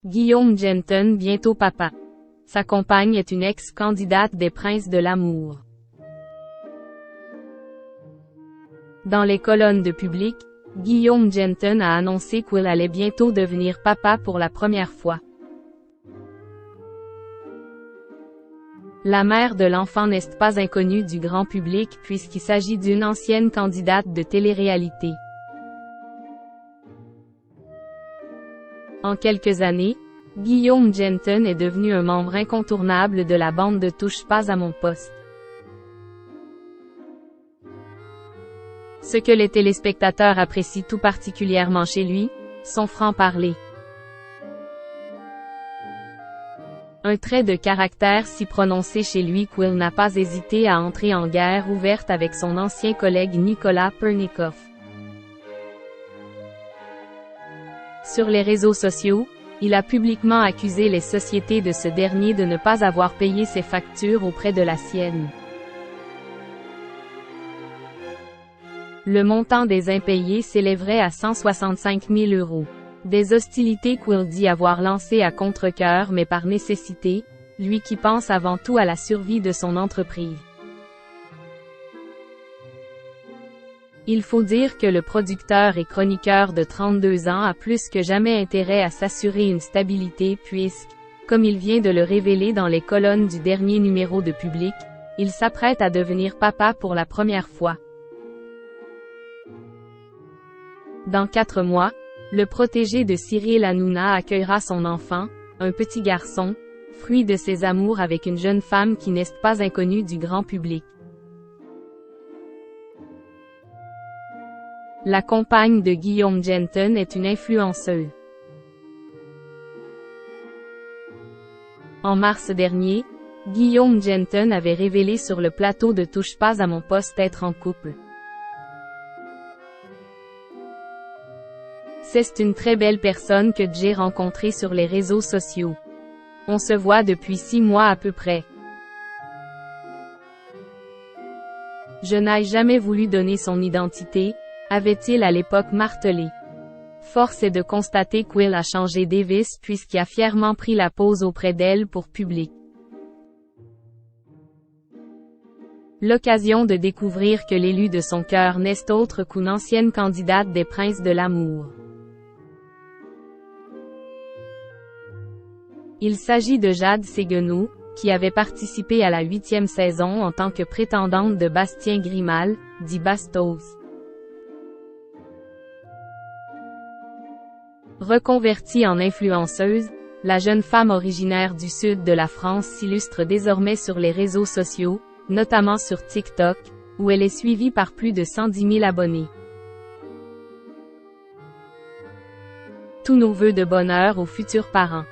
Guillaume Jenton bientôt papa. Sa compagne est une ex-candidate des Princes de l'amour. Dans les colonnes de Public, Guillaume Jenton a annoncé qu'il allait bientôt devenir papa pour la première fois. La mère de l'enfant n'est pas inconnue du grand public puisqu'il s'agit d'une ancienne candidate de télé-réalité. En quelques années, Guillaume Jenton est devenu un membre incontournable de la bande de Touche pas à mon poste. Ce que les téléspectateurs apprécient tout particulièrement chez lui, son franc-parler. Un trait de caractère si prononcé chez lui qu'il n'a pas hésité à entrer en guerre ouverte avec son ancien collègue Nicolas Pernicoff. Sur les réseaux sociaux, il a publiquement accusé les sociétés de ce dernier de ne pas avoir payé ses factures auprès de la sienne. Le montant des impayés s'élèverait à 165 000 €. Des hostilités qu'il dit avoir lancées à contre-cœur mais par nécessité, lui qui pense avant tout à la survie de son entreprise. Il faut dire que le producteur et chroniqueur de 32 ans a plus que jamais intérêt à s'assurer une stabilité puisque, comme il vient de le révéler dans les colonnes du dernier numéro de Public, il s'apprête à devenir papa pour la première fois. Dans 4 mois, le protégé de Cyril Hanouna accueillera son enfant, un petit garçon, fruit de ses amours avec une jeune femme qui n'est pas inconnue du grand public. La compagne de Guillaume Jenton est une influenceuse. En mars dernier, Guillaume Jenton avait révélé sur le plateau de Touche pas à mon poste être en couple. C'est une très belle personne que j'ai rencontrée sur les réseaux sociaux. On se voit depuis 6 mois à peu près. Je n'ai jamais voulu donner son identité, avait-il à l'époque martelé. Force est de constater qu'il a changé Davis puisqu'il a fièrement pris la pose auprès d'elle pour Public. L'occasion de découvrir que l'élu de son cœur n'est autre qu'une ancienne candidate des Princes de l'amour. Il s'agit de Jade Ségueneau, qui avait participé à la 8e saison en tant que prétendante de Bastien Grimal, dit Bastos. Reconvertie en influenceuse, la jeune femme originaire du sud de la France s'illustre désormais sur les réseaux sociaux, notamment sur TikTok, où elle est suivie par plus de 110 000 abonnés. Tous nos vœux de bonheur aux futurs parents.